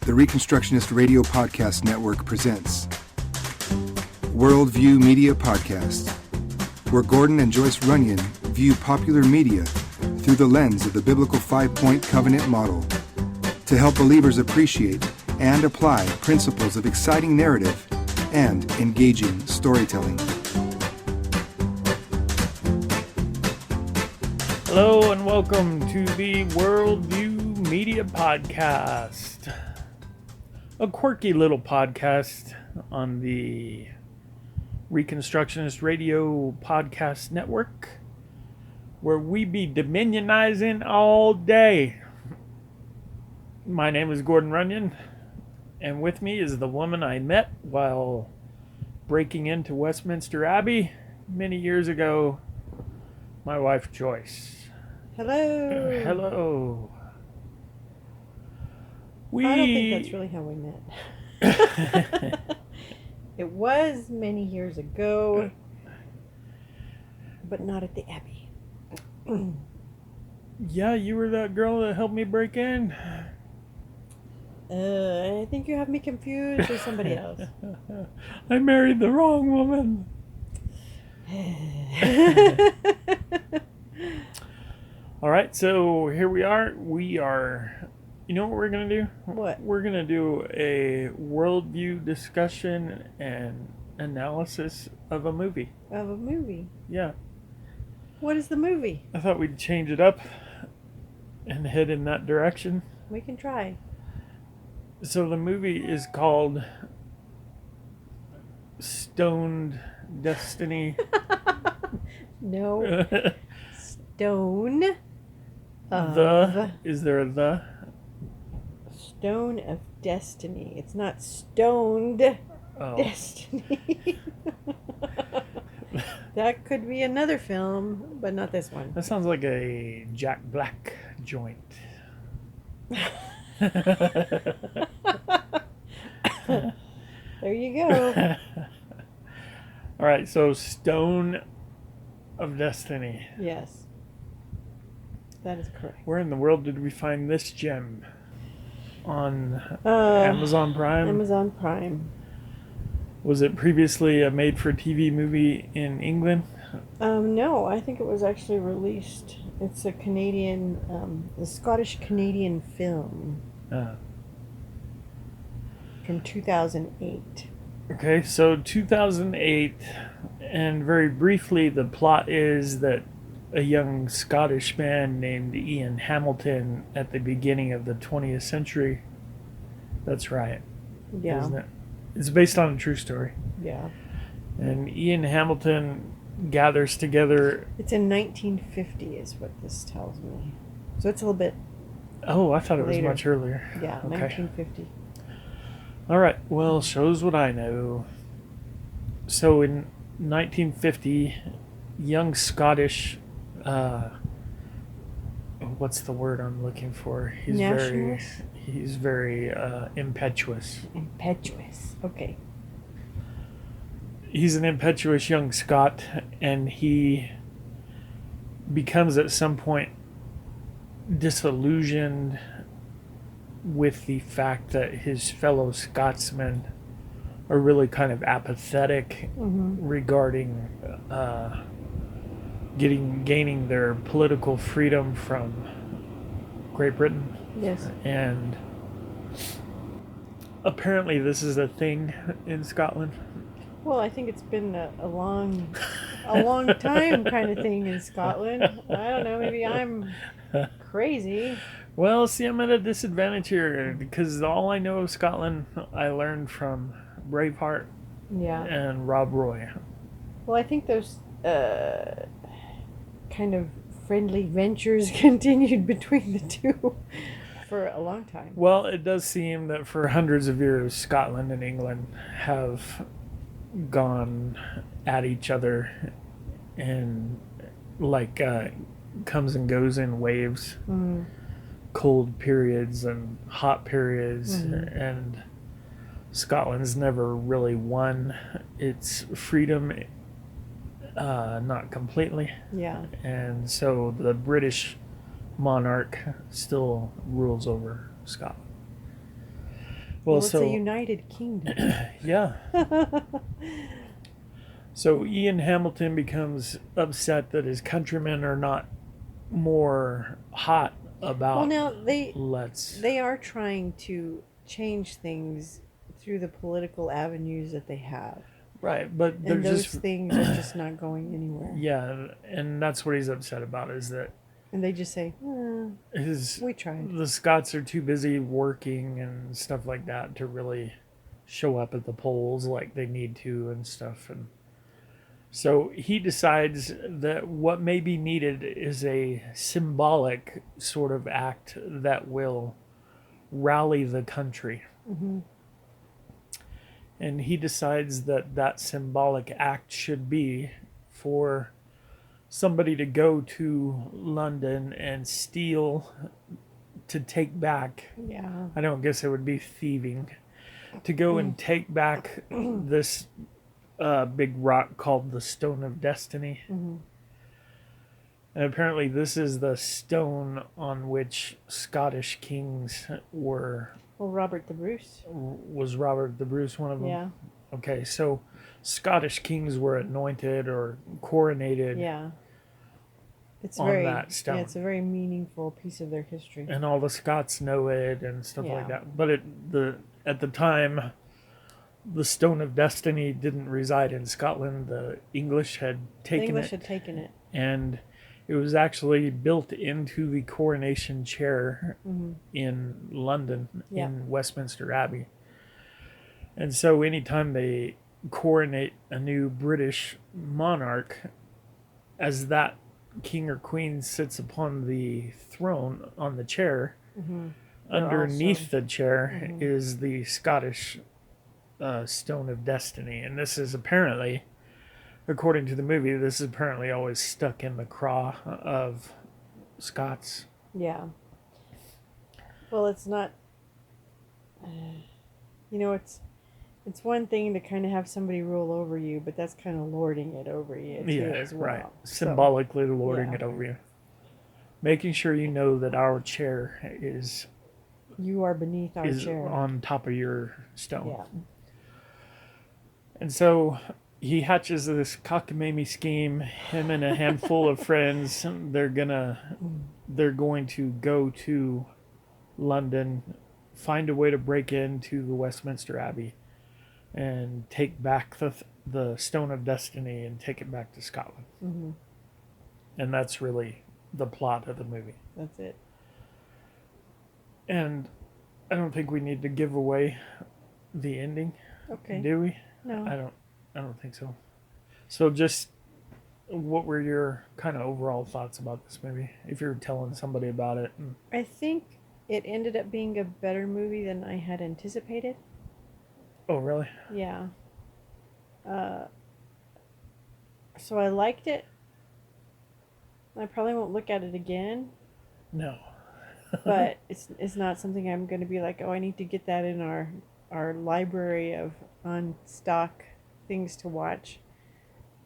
the Reconstructionist Radio Podcast Network presents Worldview Media Podcast, where Gordon and Joyce Runyon view popular media through the lens of the biblical five-point covenant model to help believers appreciate and apply principles of exciting narrative and engaging storytelling. Hello and welcome to the Worldview Media Podcast, a quirky little podcast on the Reconstructionist Radio Podcast Network, where we be dominionizing all day. My name is Gordon Runyon, and with me is the woman I met while breaking into Westminster Abbey many years ago, my wife Joyce. Hello. Hello. I don't think that's really how we met. It was many years ago, but not at the Abbey. Yeah, you were that girl that helped me break in. I think you have me confused with somebody else. I married the wrong woman. All right, so here we are. You know what we're going to do? What? We're going to do a worldview discussion and analysis of a movie. Of a movie? Yeah. What is the movie? I thought we'd change it up and head in that direction. We can try. So the movie is called Stoned Destiny. No. Stone of... Is there a the? Stone of Destiny. It's not Stoned Destiny. That could be another film, but not this one. That sounds like a Jack Black joint. There you go. All right, so Stone of Destiny. Yes. That is correct. Where in the world did we find this gem? On Amazon Prime? Amazon Prime. Was it previously a made-for-TV movie in England? No, I think it was actually released. It's a Scottish-Canadian film from 2008. Okay, so 2008, and very briefly, the plot is that a young Scottish man named Ian Hamilton at the beginning of the 20th century. That's right. Yeah. Isn't it? It's based on a true story. Yeah. And Ian Hamilton gathers together... It's in 1950 is what this tells me. So it's a little bit... Oh, I thought it was later. Much earlier. Yeah, okay. 1950. All right, well, shows what I know. So in 1950, young Scottish... what's the word I'm looking for? He's very impetuous. Impetuous. Okay. He's an impetuous young Scot, and he becomes at some point disillusioned with the fact that his fellow Scotsmen are really kind of apathetic regarding gaining their political freedom from Great Britain. Yes. And apparently this is a thing in Scotland. Well, I think it's been a long time kind of thing in Scotland. I don't know, maybe I'm crazy. Well, see, I'm at a disadvantage here because all I know of Scotland I learned from Braveheart and Rob Roy. Well, I think those kind of friendly ventures continued between the two for a long time. Well, it does seem that for hundreds of years, Scotland and England have gone at each other and comes and goes in waves. Cold periods and hot periods, and Scotland's never really won its freedom not completely. Yeah. And so the British monarch still rules over Scotland. Well, it's a united kingdom. yeah. So Ian Hamilton becomes upset that his countrymen are not more hot about Well, now let's. they are trying to change things through the political avenues that they have. Right, but they're And those just things are just not going anywhere. yeah, and that's what he's upset about is that And they just say, we tried. the Scots are too busy working and stuff like that to really show up at the polls like they need to and stuff. And so he decides that what may be needed is a symbolic sort of act that will rally the country. Mm-hmm. And he decides that that symbolic act should be for somebody to go to London and steal, to take back. Yeah. I don't guess it would be thieving. To go and take back this big rock called the Stone of Destiny. Mm-hmm. And apparently this is the stone on which Scottish kings were. Well, Robert the Bruce. Was Robert the Bruce one of them? Yeah. Okay, so Scottish kings were anointed or coronated. Yeah. It's on very, that stone. Yeah, it's a very meaningful piece of their history. And all the Scots know it and stuff like Yeah. that. But at the time, the Stone of Destiny didn't reside in Scotland. The English had The taken English it, had taken it. and it was actually built into the coronation chair Mm-hmm. in London, Yeah. in Westminster Abbey. And so anytime they coronate a new British monarch, as that king or queen sits upon the throne on the chair, Mm-hmm. underneath the chair Mhm. is the Scottish Stone of Destiny. And this is apparently, according to the movie, this is apparently always stuck in the craw of Scots. Yeah. Well, it's not. It's one thing to kind of have somebody rule over you, but that's kind of lording it over you too, as well. Right. Symbolically lording yeah. it over you. Making sure you know that our chair You are beneath our is chair. on top of your stone. Yeah. And so he hatches this cockamamie scheme. Him and a handful of friends, they're going to go to London, find a way to break into the Westminster Abbey, and take back the Stone of Destiny and take it back to Scotland. Mm-hmm. And that's really the plot of the movie. That's it. And I don't think we need to give away the ending, Okay. do we? No. I don't think so. So just what were your kind of overall thoughts about this movie? If you're telling somebody about it. I think it ended up being a better movie than I had anticipated. Oh, really? Yeah. So I liked it. I probably won't look at it again, No. but it's not something I'm going to be like, oh, I need to get that in our library of on stock things to watch.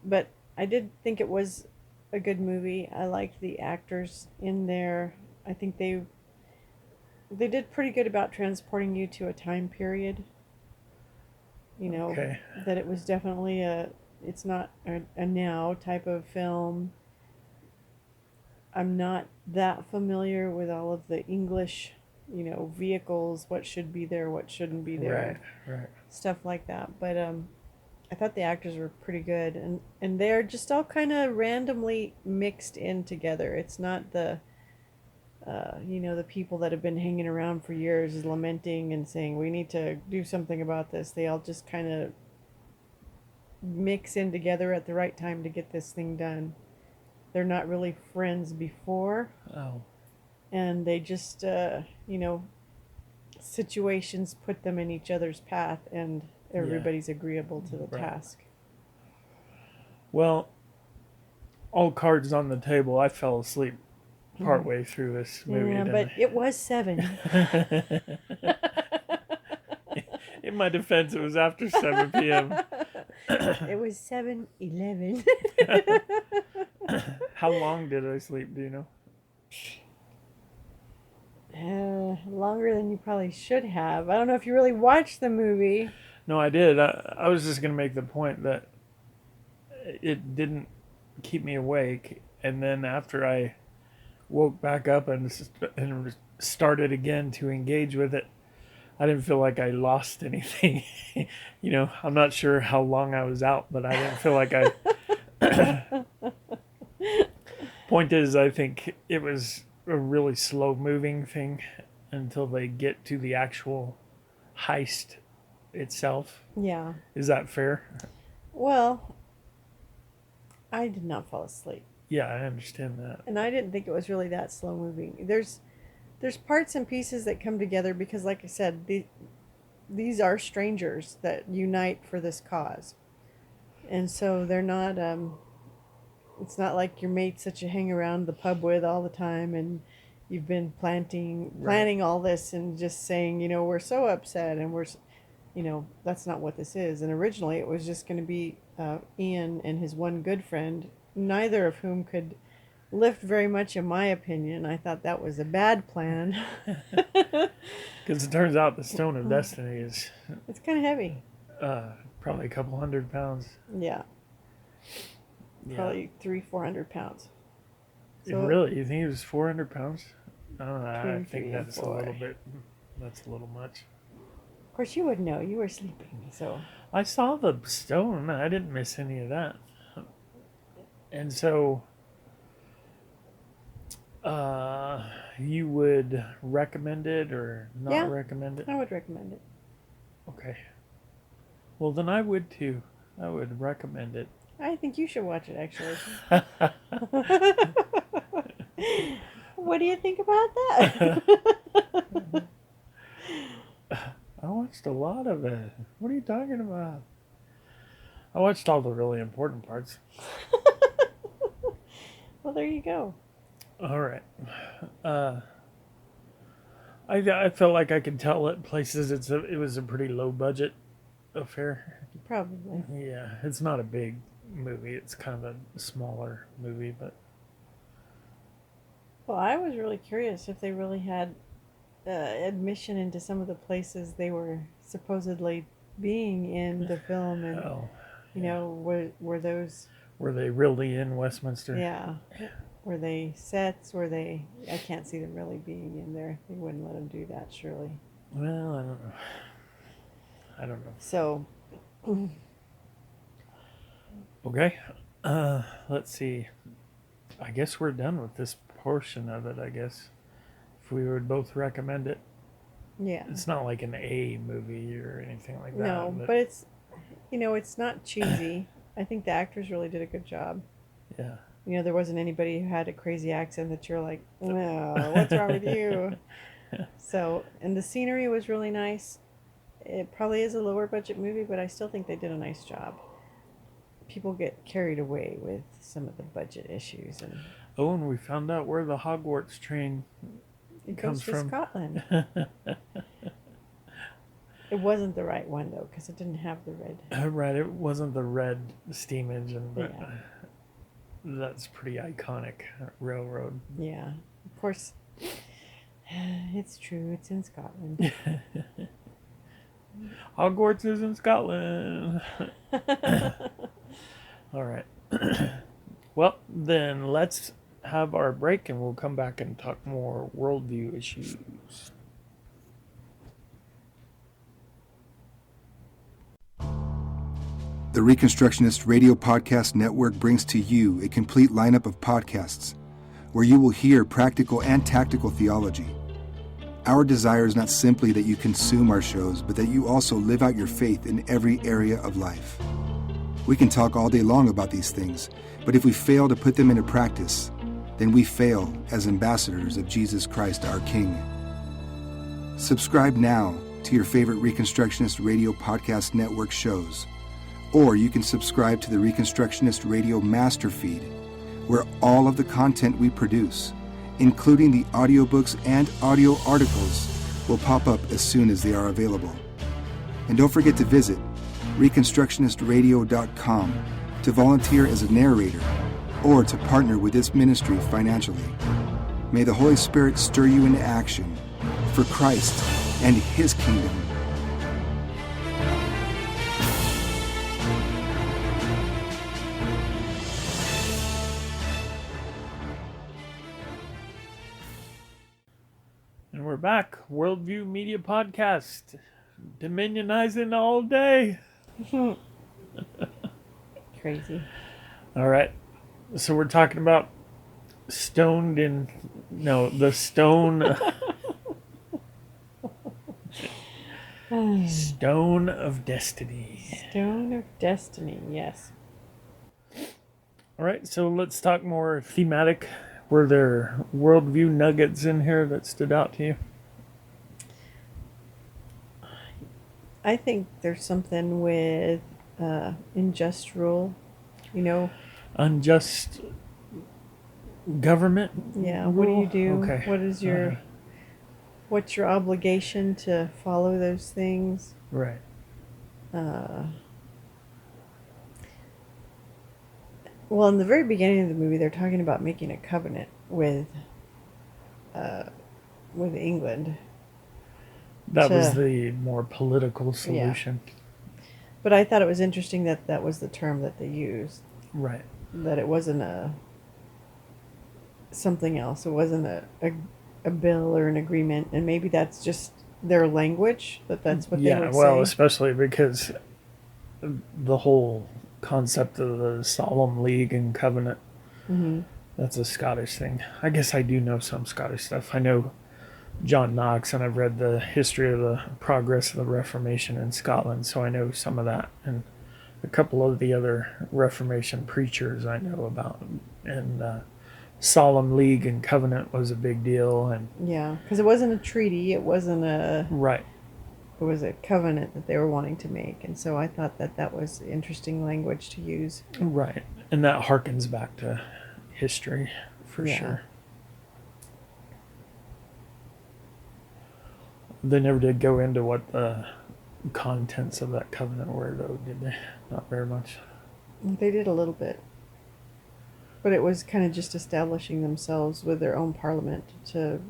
But I did think it was a good movie. I liked the actors in there. I think they did pretty good about transporting you to a time period. Okay. That it was definitely it's not a now type of film. I'm not that familiar with all of the English, vehicles, what should be there, what shouldn't be there. Right. Stuff like that. But I thought the actors were pretty good, and they're just all kind of randomly mixed in together. It's not the the people that have been hanging around for years is lamenting and saying we need to do something about this. They all just kind of mix in together at the right time to get this thing done. They're not really friends before. Oh. And they just situations put them in each other's path, and everybody's agreeable to the task. Well, all cards on the table. I fell asleep partway through this movie. Yeah, but it was 7. In my defense, it was after 7 p.m. It was 7:11. How long did I sleep? Do you know? longer than you probably should have. I don't know if you really watched the movie. No, I did. I was just going to make the point that it didn't keep me awake. And then after I woke back up and started again to engage with it, I didn't feel like I lost anything. I'm not sure how long I was out, but I didn't feel like I... Point is, I think it was a really slow-moving thing until they get to the actual heist itself. Yeah. Is that fair? Well, I did not fall asleep. Yeah, I understand that. And I didn't think it was really that slow moving. There's parts and pieces that come together because, like I said, these are strangers that unite for this cause. And so they're not, it's not like your mates that you hang around the pub with all the time and you've been planning all this and just saying, we're so upset and that's not what this is. And originally it was just going to be Ian and his one good friend, neither of whom could lift very much in my opinion. I thought that was a bad plan. Because it turns out the Stone of Destiny is... It's kind of heavy. Probably a couple 100 pounds. Yeah. Probably 300-400 pounds. So, really? You think it was 400 pounds? I don't know. I think that's a little bit... That's a little much. Of course, you wouldn't know. You were sleeping, so... I saw the stone. I didn't miss any of that. And so... you would recommend it or not recommend it? I would recommend it. Okay. Well, then I would too. I would recommend it. I think you should watch it, actually. What do you think about that? I watched a lot of it. What are you talking about? I watched all the really important parts. Well, there you go. All right. I felt like I could tell at places it was a pretty low budget affair. Probably. Yeah, it's not a big movie. It's kind of a smaller movie, but... Well, I was really curious if they really had admission into some of the places they were supposedly being in the film, and were those... Were they really in Westminster? Yeah. Were they sets? Were they... I can't see them really being in there. They wouldn't let them do that, surely. Well, I don't know. So... Okay. Let's see. I guess we're done with this portion of it, I guess. If we would both recommend it. Yeah. It's not like an A movie or anything like that. No, but it's... it's not cheesy. I think the actors really did a good job. Yeah. There wasn't anybody who had a crazy accent that you're like, no, what's wrong with you? So, and the scenery was really nice. It probably is a lower budget movie, but I still think they did a nice job. People get carried away with some of the budget issues. And we found out where the Hogwarts train comes from. Scotland. It wasn't the right one, though, because it didn't have the red. Right, it wasn't the red steam engine, but that's pretty iconic railroad. Yeah, of course. It's true, it's in Scotland. Hogwarts is in Scotland. All right. Well, then let's have our break and we'll come back and talk more worldview issues. The Reconstructionist Radio Podcast Network brings to you a complete lineup of podcasts where you will hear practical and tactical theology. Our desire is not simply that you consume our shows, but that you also live out your faith in every area of life. We can talk all day long about these things, but if we fail to put them into practice, then we fail as ambassadors of Jesus Christ, our King. Subscribe now to your favorite Reconstructionist Radio Podcast Network shows, or you can subscribe to the Reconstructionist Radio Master Feed, where all of the content we produce, including the audiobooks and audio articles, will pop up as soon as they are available. And don't forget to visit reconstructionistradio.com to volunteer as a narrator or to partner with this ministry financially. May the Holy Spirit stir you into action for Christ and His kingdom. And we're back. Worldview Media Podcast. Dominionizing all day. Crazy. All right. So we're talking about the stone. Stone of Destiny. Stone of Destiny, yes. All right. So let's talk more thematic. Were there worldview nuggets in here that stood out to you? I think there's something with unjust rule, Unjust government? Yeah, what do you rule? do? Okay. What is your what's your obligation to follow those things? Right. Well, in the very beginning of the movie, they're talking about making a covenant with England. That was the more political solution. But I thought it was interesting that that was the term that they used. Right. That it wasn't something else. It wasn't a bill or an agreement, and maybe that's just their language. That's what they would well, say. especially because the whole concept of the Solemn League and Covenant, that's a Scottish thing. I guess I do know some Scottish stuff. I know John Knox, and I've read the history of the progress of the Reformation in Scotland, so I know some of that. And a couple of the other Reformation preachers I know about. And Solemn League and Covenant was a big deal. And Yeah, because it wasn't a treaty. It wasn't a... Right. It was a covenant that they were wanting to make. And so I thought that was interesting language to use. Right. And that harkens back to history, for Yeah. sure. They never did go into what the contents of that covenant were, though, did they? Not very much. They did a little bit. But it was kind of just establishing themselves with their own parliament to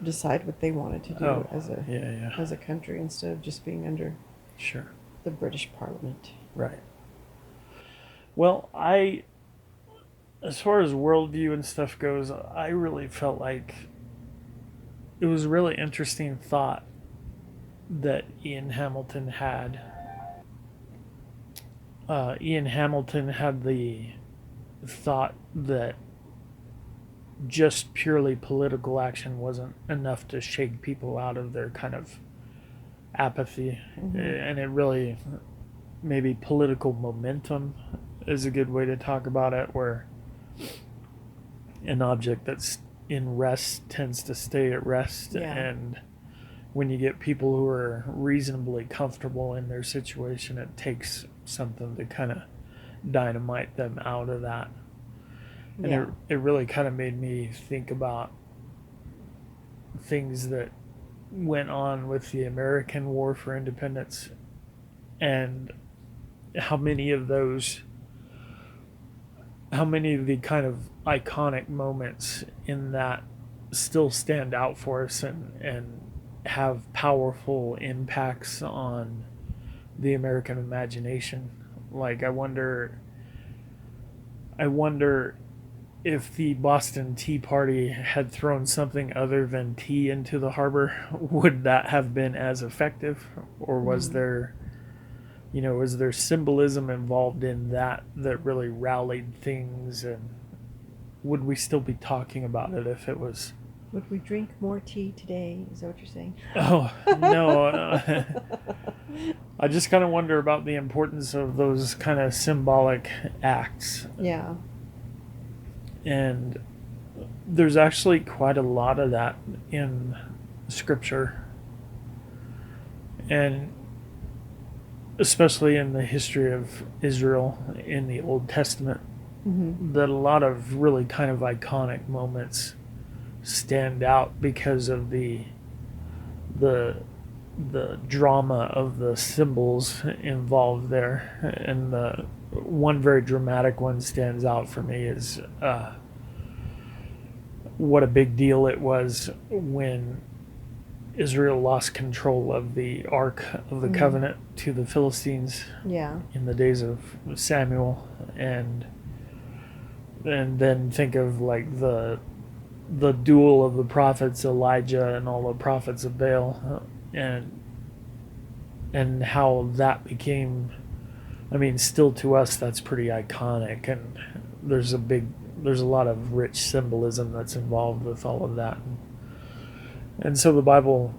decide what they wanted to do as a country instead of just being under Sure. the British Parliament. Right. Well, as far as worldview and stuff goes, I really felt like it was a really interesting thought that Ian Hamilton had. Ian Hamilton had the thought that just purely political action wasn't enough to shake people out of their kind of apathy. And it really, maybe political momentum is a good way to talk about it, where an object that's in rest tends to stay at rest. Yeah. And when you get people who are reasonably comfortable in their situation, it takes something to kind of dynamite them out of that. And it really kind of made me think about things that went on with the American War for Independence and how many of the kind of iconic moments in that still stand out for us and have powerful impacts on the American imagination. Like, I wonder if the Boston Tea Party had thrown something other than tea into the harbor, would that have been as effective? Or was there symbolism involved in that really rallied things? And would we still be talking about it if it was... Would we drink more tea today? Is that what you're saying? Oh, no. I just kind of wonder about the importance of those kind of symbolic acts. Yeah. And there's actually quite a lot of that in Scripture. And especially in the history of Israel in the Old Testament, that a lot of really kind of iconic moments stand out because of the drama of the symbols involved there. And the one very dramatic one stands out for me is what a big deal it was when Israel lost control of the Ark of the Covenant to the Philistines Yeah. in the days of Samuel, and then think of like the duel of the prophets Elijah and all the prophets of Baal, and how that became, I mean, still to us that's pretty iconic, and there's a lot of rich symbolism that's involved with all of that. And so the Bible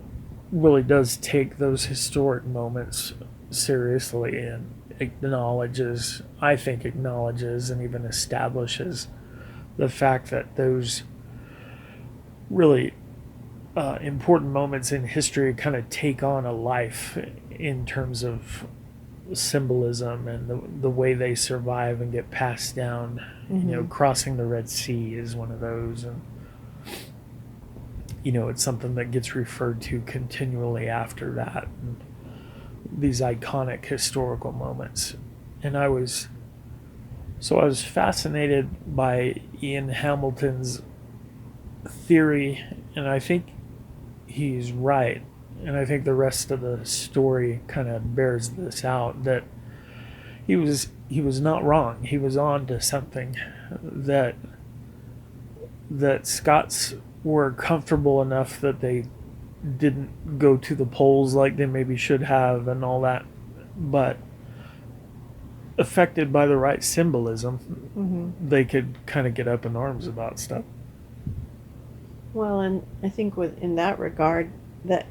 really does take those historic moments seriously and acknowledges and even establishes the fact that those really important moments in history kind of take on a life in terms of symbolism and the way they survive and get passed down. Crossing the Red Sea is one of those, and it's something that gets referred to continually after that, and these iconic historical moments. And I was fascinated by Ian Hamilton's theory, and I think he's right, and I think the rest of the story kind of bears this out, that he was not wrong. He was on to something, that Scots were comfortable enough that they didn't go to the polls like they maybe should have and all that, but affected by the right symbolism, they could kind of get up in arms about stuff. Well, and I think in that regard, that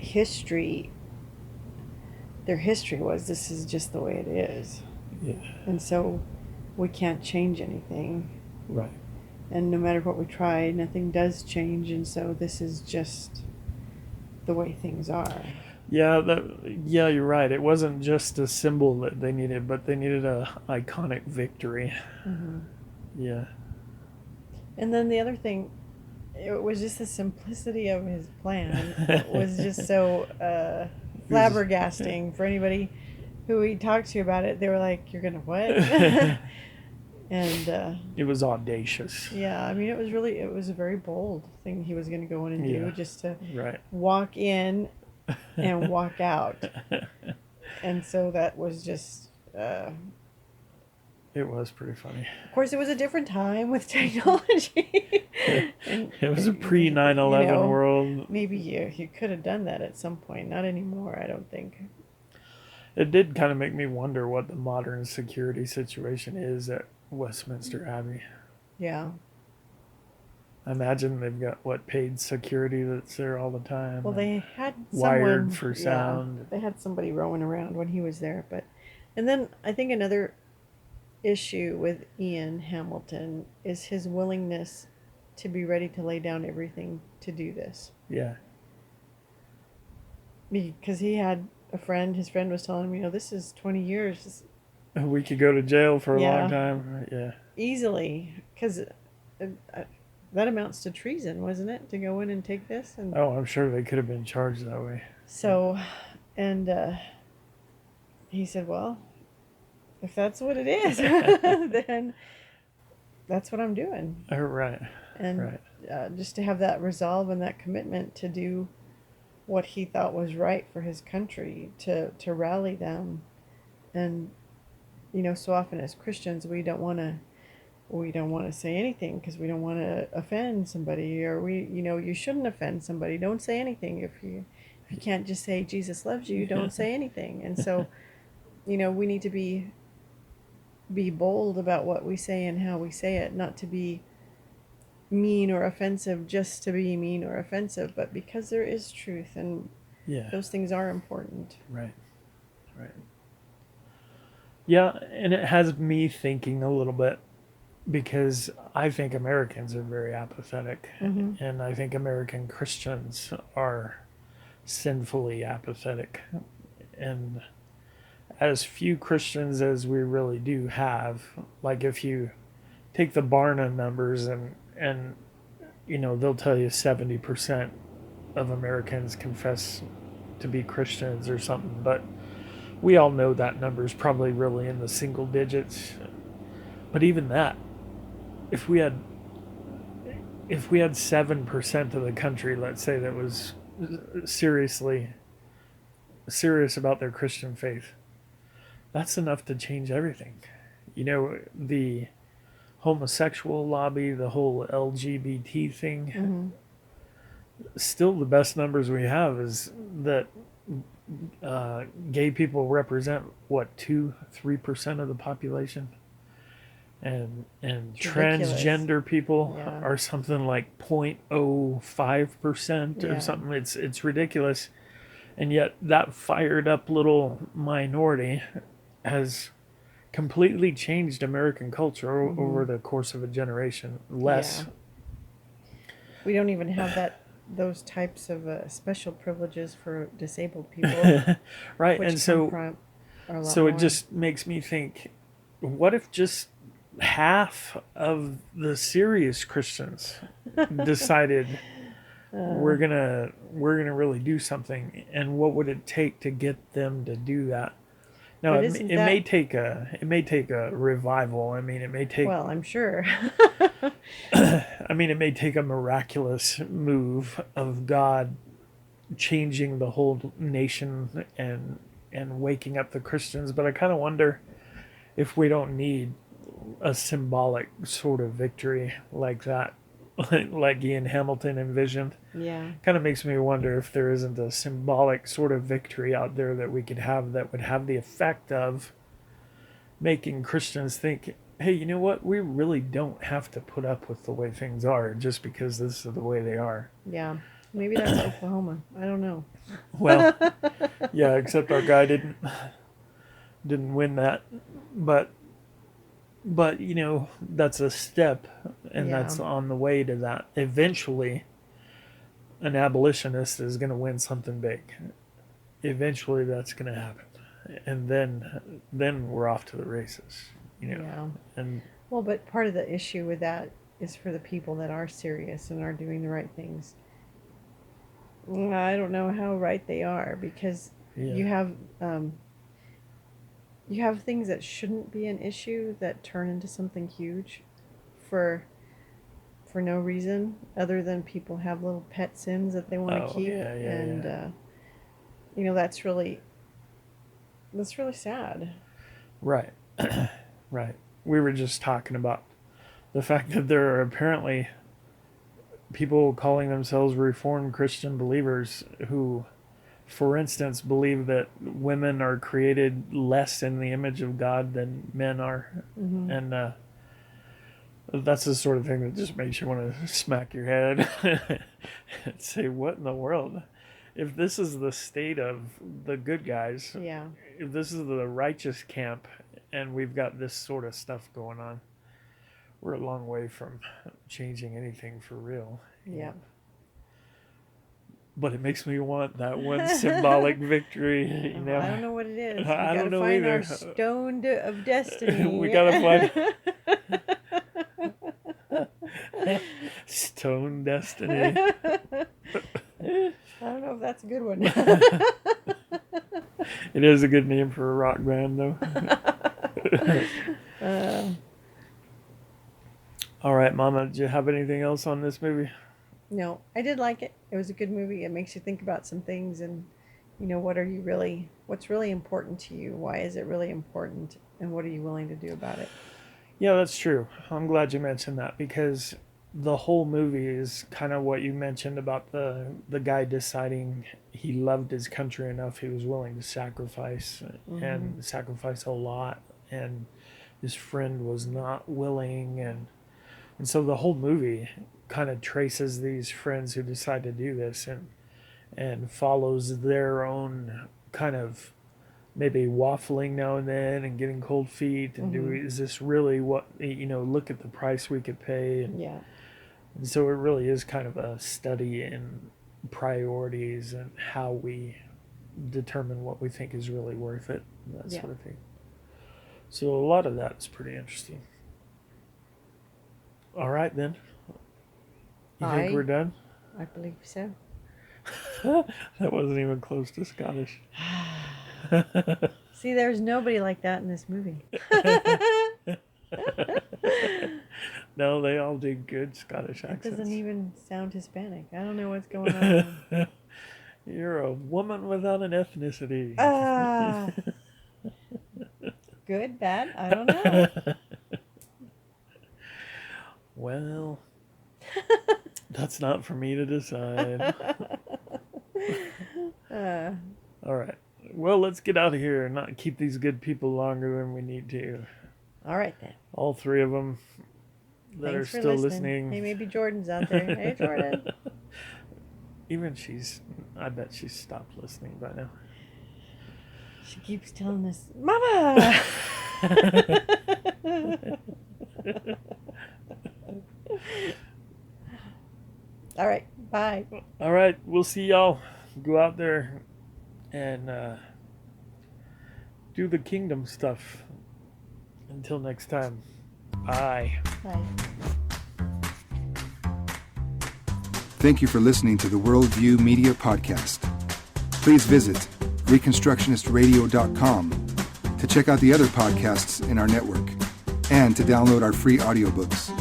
their history was, this is just the way it is. Yeah. And so we can't change anything. Right. And no matter what we try, nothing does change. And so this is just the way things are. Yeah, you're right. It wasn't just a symbol that they needed, but they needed a iconic victory. Yeah. And then the other thing, it was just the simplicity of his plan. It was just so flabbergasting for anybody who he talked to about it. They were like, "You're gonna what?" And it was audacious. Yeah, I mean, it was a very bold thing he was going to go in and do, just to walk in and walk out. And so that was just it was pretty funny. Of course, it was a different time with technology. And, it was a pre 9/11 world. Maybe you could have done that at some point. Not anymore, I don't think. It did kind of make me wonder what the modern security situation is at Westminster Abbey. Yeah. I imagine they've got paid security that's there all the time. Well, they had wired for sound. Yeah, they had somebody roaming around when he was there, and then I think another issue with Ian Hamilton is his willingness to be ready to lay down everything to do this. Yeah. Because he had a friend, his friend was telling him, this is 20 years. We could go to jail for a long time. Yeah. Easily. Because that amounts to treason, wasn't it? To go in and take this? And I'm sure they could have been charged that way. So, and he said, well, if that's what it is, then that's what I'm doing. Right. And just to have that resolve and that commitment to do what he thought was right for his country, to rally them. And so often as Christians we don't want to say anything because we don't want to offend somebody, or you shouldn't offend somebody. Don't say anything. If you can't just say Jesus loves you, don't say anything. And so we need to be bold about what we say and how we say it, not to be mean or offensive just to be mean or offensive, but because there is truth, and those things are important. Right. Yeah, and it has me thinking a little bit, because I think Americans are very apathetic, and I think American Christians are sinfully apathetic, and as few Christians as we really do have. Like if you take the Barna numbers and they'll tell you 70% of Americans confess to be Christians or something, but we all know that number is probably really in the single digits. But even that, if if we had 7% of the country, let's say, that was serious about their Christian faith, that's enough to change everything. You know, the homosexual lobby, the whole LGBT thing, Mm-hmm. still the best numbers we have is that gay people represent what, 2-3% of the population, and Ridiculous. transgender people Yeah. are something like 0.05% or Yeah. something. It's ridiculous, and yet that fired up little minority has completely changed American culture over the course of a generation. Less, Yeah. We don't even have those types of special privileges for disabled people, right? which And so are a lot so it more. just makes me think, what if just half of the serious Christians decided we're gonna really do something, and what would it take to get them to do that? Now But it, isn't it that may take a revival. I mean, it may take well? I'm sure. it may take a miraculous move of God changing the whole nation and waking up the Christians, but I kind of wonder if we don't need a symbolic sort of victory like that, like Ian Hamilton envisioned. Yeah. Kind of makes me wonder if there isn't a symbolic sort of victory out there that we could have that would have the effect of making Christians think, hey, you know what? We really don't have to put up with the way things are just because this is the way they are. Yeah. Maybe that's Oklahoma. I don't know. Well, yeah, except our guy didn't win that, but you know, that's a step, and Yeah. that's on the way to that. Eventually, an abolitionist is going to win something big. Eventually, that's going to happen, and then we're off to the races. You know, Yeah. and Well, but part of the issue with that is for the people that are serious and are doing the right things. I don't know how right they are, because yeah, you have things that shouldn't be an issue that turn into something huge for no reason other than people have little pet sins that they want to oh keep, yeah, yeah, and yeah. you know, that's really sad. Right, right. We were just talking about the fact that there are apparently people calling themselves Reformed Christian believers who, for instance, believe that women are created less in the image of God than men are. Mm-hmm. And that's the sort of thing that just makes you want to smack your head and say, what in the world? If this is the state of the good guys, Yeah. if this is the righteous camp, and we've got this sort of stuff going on, we're a long way from changing anything for real. Yeah. But it makes me want that one symbolic victory. You know, I don't know what it is. I We don't gotta know find either. our stone of destiny. We gotta find Stone Destiny. I don't know if that's a good one. It is a good name for a rock band, though. All right, Mama, did you have anything else on this movie? No, I did like it. It was a good movie. It makes you think about some things, and you know, what's really important to you? Why is it really important? And what are you willing to do about it? Yeah, that's true. I'm glad you mentioned that, because the whole movie is kind of what you mentioned about the guy deciding he loved his country enough he was willing to sacrifice, and sacrifice a lot, and his friend was not willing, and so the whole movie kind of traces these friends who decide to do this, and follows their own kind of maybe waffling now and then and getting cold feet and is this really what, you know, look at the price we could pay, and Yeah. so it really is kind of a study in priorities and how we determine what we think is really worth it, that Yeah. sort of thing. So a lot of that is pretty interesting. All right, then. You think we're done? I believe so. That wasn't even close to Scottish. See, there's nobody like that in this movie. No, they all do good Scottish That accents. doesn't even sound Hispanic. I don't know what's going on. You're a woman without an ethnicity. Good, bad? I don't know. Well, that's not for me to decide. All right. Well, let's get out of here and not keep these good people longer than we need to. All right, then. All three of them that Thanks are for still listening. Hey, maybe Jordan's out there. Hey, Jordan. Even I bet she's stopped listening by now. She keeps telling us, Mama! All right, bye. All right, we'll see y'all. Go out there and do the kingdom stuff. Until next time, bye. Bye. Thank you for listening to the Worldview Media Podcast. Please visit reconstructionistradio.com to check out the other podcasts in our network and to download our free audiobooks.